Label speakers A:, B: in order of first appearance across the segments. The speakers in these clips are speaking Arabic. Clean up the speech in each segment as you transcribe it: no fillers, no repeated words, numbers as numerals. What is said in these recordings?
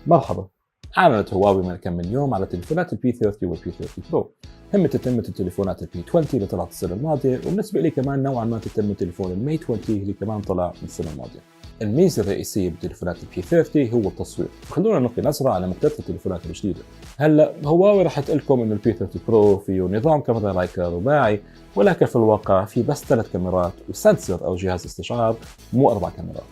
A: مرحبا. أعلنت هواوي من كم من يوم على تليفونات البي 30 والبي 30 برو. هم تتمة التليفونات البي 20 اللي طلعت السنة الماضية، وبالنسبة لي كمان نوعا ما تتم تليفون المي 20 اللي كمان طلع من السنة الماضية. الميزة الرئيسية بتليفونات البي 30 هو التصوير. خلونا نلقي نظرة على مكتبة التليفونات الجديدة. هلا هواوي راح تقول لكم انه البي 30 برو فيه نظام كاميرا لايكا رباعي، ولكن في الواقع في بس 3 كاميرات وسنسر او جهاز استشعار، مو 4 كاميرات.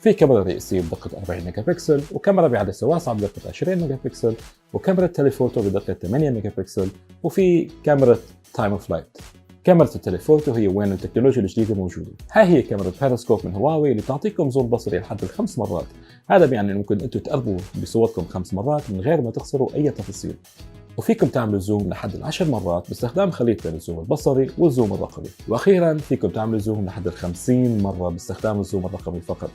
A: في كاميرا رئيسية بدقة 40 ميجا بكسل، وكاميرا بعدسة واسعة بدقة 20 ميجا بكسل، وكاميرا تليفوتو بدقة 8 ميجا بكسل، وفي كاميرا تايم اوف لايت. كاميرا التليفوتو هي وين التكنولوجيا الجديدة موجودة. هاي هي كاميرا بيريسكوب من هواوي اللي بتعطيكم زوم بصري لحد ال5 مرات. هذا بيعني ممكن انتم تقربوا بصوركم 5 مرات من غير ما تخسروا اي تفاصيل. وفيكم تعملوا زوم لحد 10 مرات باستخدام خليطين الزوم البصري والزوم الرقمي. واخيرا فيكم تعملوا زوم لحد 50 مرة باستخدام الزوم الرقمي فقط.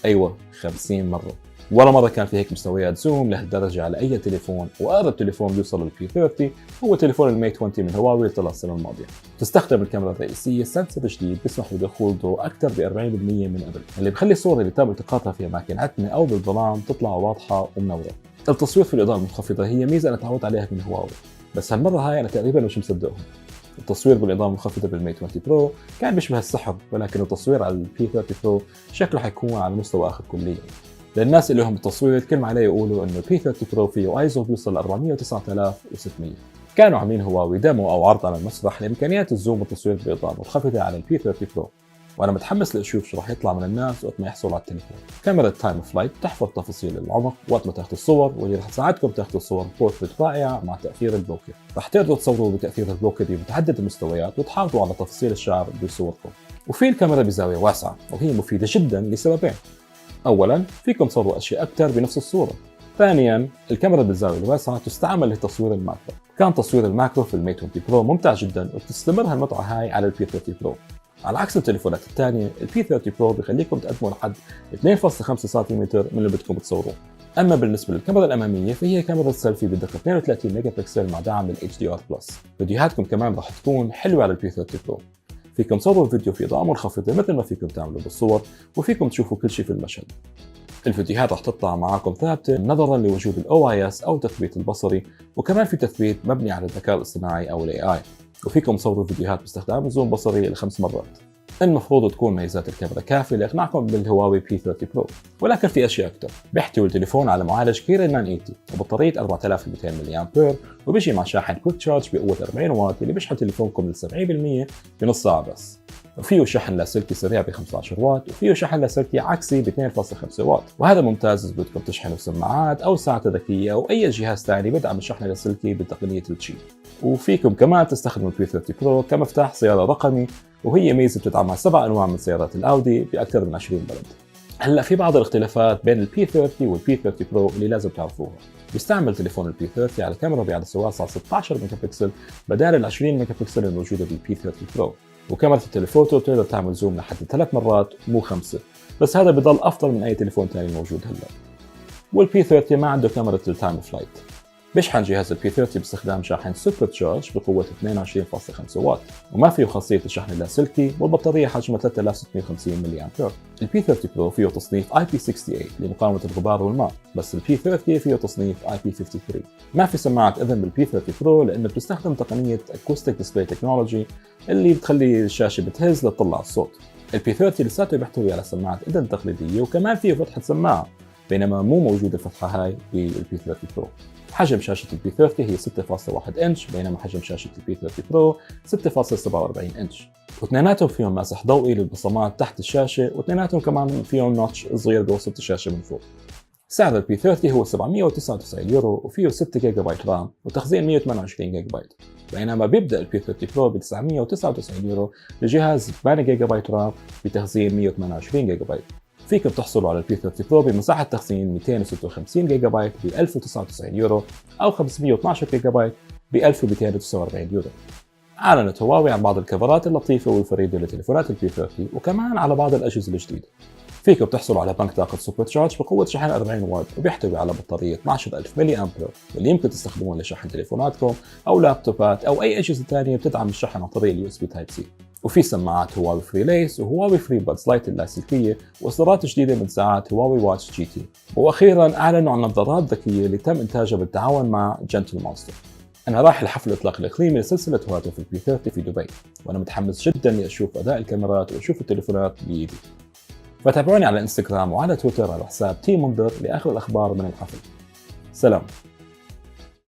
A: ايوه 50 مره. ولا مره كان في هيك مستويات زوم لهالدرجه على اي تليفون، واقرب تليفون بيوصل للبي 30 هو تليفون المي 20 من هواوي اللي طلع السنه الماضيه. تستخدم الكاميرا الرئيسيه سنسر جديد بيسمح بدخول ضوء اكثر ب 40% من قبل، اللي بخلي الصور اللي تم التقاطها في اماكن عتمه او بالظلام تطلع واضحه ومنوره. التصوير في الاضاءه المنخفضه هي ميزه انا تعودت عليها من هواوي، بس هالمره هاي انا تقريبا مش مصدقهم. التصوير بالاضاءه المنخفضه بالمي 20 برو كان بيشبه السحر، ولكن التصوير على البي 30 برو شكله حيكون على مستوى اخر كليا. للناس اللي هم بالتصوير كل ما عليه يقولوا انه البي 30 برو فيه ايزو بيوصل ل 409600. كانوا عاملين هواوي ديمو او عرض على المسرح لامكانيات الزوم والتصوير بالاضاءه المنخفضه على البي 30 برو، وانا متحمس لاشوف شو راح يطلع من الناس وقت ما يحصلوا على التليفون. كاميرا تايم اوف لايت بتحفظ تفاصيل العمق وقت ما تاخذوا الصور، واللي راح تساعدكم تاخذوا صور بورتريت رائعه مع تاثير البوكر. راح تقدروا تصوروا بتاثير البوكر بمتعدد المستويات وتحافظوا على تفاصيل الشعر بصوركم. وفي الكاميرا بزاويه واسعه، وهي مفيده جدا لسببين. اولا فيكم تصوروا اشياء اكثر بنفس الصوره. ثانيا الكاميرا بالزاويه الواسعه تستعمل لتصوير الماكرو. كان تصوير الماكرو في المي 20 برو ممتع جدا، وبتستمر هالمتعه هاي على البي 30 برو. على عكس التليفونات الثانيه، البي 30 برو بخليكم تقدموا لحد 2.5 سنتيمتر من اللي بدكم تصوروه. اما بالنسبه للكاميرا الاماميه فهي كاميرا سيلفي بدقه 32 ميجا بكسل مع دعم ال HDR+. فيديوهاتكم كمان راح تكون حلوه على البي 30 برو. فيكم تصوروا الفيديو في اضاءه منخفضه مثل ما فيكم تعملوا بالصور، وفيكم تشوفوا كل شيء في المشهد. الفيديوهات راح تطلع معاكم ثابته نظرا لوجود الاو اي اس او التثبيت البصري، وكمان في تثبيت مبني على الذكاء الاصطناعي او الاي اي. وفيكم تصوروا فيديوهات باستخدام الزوم بصري ل5 مرات. المفروض تكون ميزات الكاميرا كافيه لاقناعكم بالهواوي بي 30 برو، ولكن في اشياء اكثر. بيحتوي التليفون على معالج كيرين 980 وبطاريه 4200 ملي امبير، وبيجي مع شاحن كويك تشارج بقوه 40 واط اللي بيشحن تليفونكم ل 70% بنص ساعه بس. وفيه شحن لاسلكي سريع ب 15 واط، وفيه شحن لاسلكي عكسي ب 2.5 واط، وهذا ممتاز اذا بدكم تشحنوا سماعات او ساعه ذكيه او اي جهاز ثاني بدعم الشحن اللاسلكي بتقنيه التشي. وفيكم كمان تستخدموا البي 30 برو كمفتاح سياره رقمي، وهي ميزه بتدعمها 7 انواع من سيارات الاودي باكثر من 20 بلد. هلا في بعض الاختلافات بين البي 30 والبي 30 برو اللي لازم تعرفوها. بيستعمل تليفون البي 30 على كاميرا بعدسه واسعه 16 ميجا بكسل بدال ال 20 ميجا بكسل الموجوده بالبي 30 برو. وكاميرا التليفوتو بتقدر تعمل زوم لحد 3 مرات مو 5، بس هذا بضل افضل من اي تليفون ثاني موجود هلا. والبي 30 ما عنده كاميرا التايم اوف لايت. بيشحن جهاز البي 30 باستخدام شاحن سوبر تشارج بقوة 22.5 واط، وما فيه خاصية الشحن اللاسلكي، والبطارية حجمها 3650 ملي أمبير. البي 30 برو فيه تصنيف IP68 لمقاومة الغبار والماء، بس البي 30 فيه تصنيف IP53. ما في سماعة إذن بالبي 30 برو لأنه بتستخدم تقنية Acoustic Display Technology اللي بتخلي الشاشة بتهز لتطلع الصوت. البي 30 لساته بيحتوي على سماعة إذن تقليدية، وكمان فيه فتحة سماعة، بينما مو موجودة الفتحة هاي بالبي 30 برو. حجم شاشة البي 30 هي 6.1 انش، بينما حجم شاشة البي 30 برو 6.47 انش، واثنيناتهم فيهم ماسح ضوئي للبصمات تحت الشاشة، واثنيناتهم كمان فيهم نوتش صغير بوسط الشاشة من فوق. سعر البي 30 هو 799 يورو، وفيه 6 جيجا بايت رام وتخزين 128 جيجا بايت، بينما بيبدأ البي 30 برو ب 999 يورو لجهاز 8 جيجا بايت رام بتخزين 128 جيجا بايت. فيكم تحصلوا على البي 30 برو بمساحة تخزين 256 جيجا بايت ب 1099 يورو، أو 512 جيجا بايت ب 1249 يورو. أعلنت هواوي عن بعض الكفرات اللطيفة والفريدة لتليفونات البي 30 وكمان على بعض الأجهزة الجديدة. فيكم تحصلوا على بنك طاقة سوبر تشارج بقوة شحن 40 واط، وبيحتوي على بطارية 12000 ملي أمبير واللي يمكن تستخدمون لشحن تليفوناتكم أو لابتوبات أو أي أجهزة ثانية بتدعم الشحن عن طريق اليو اس بي تايب سي. وفي سماعات هواوي فري ليس وهواوي فري بادز لايت اللاسلكية وإصدارات جديدة من ساعات هواوي واتش جي تي. وأخيرا أعلنوا عن نظارات ذكية اللي تم إنتاجها بالتعاون مع جنتل مونستر. أنا رايح لحفل الإطلاق الإقليمي لسلسلة هواتف البي 30 في دبي، وأنا متحمس جدا لأشوف أداء الكاميرات وأشوف التليفونات بإيدي. فتابعوني على انستغرام وعلى تويتر على حساب تي منذر لآخر الأخبار من الحفل. سلام.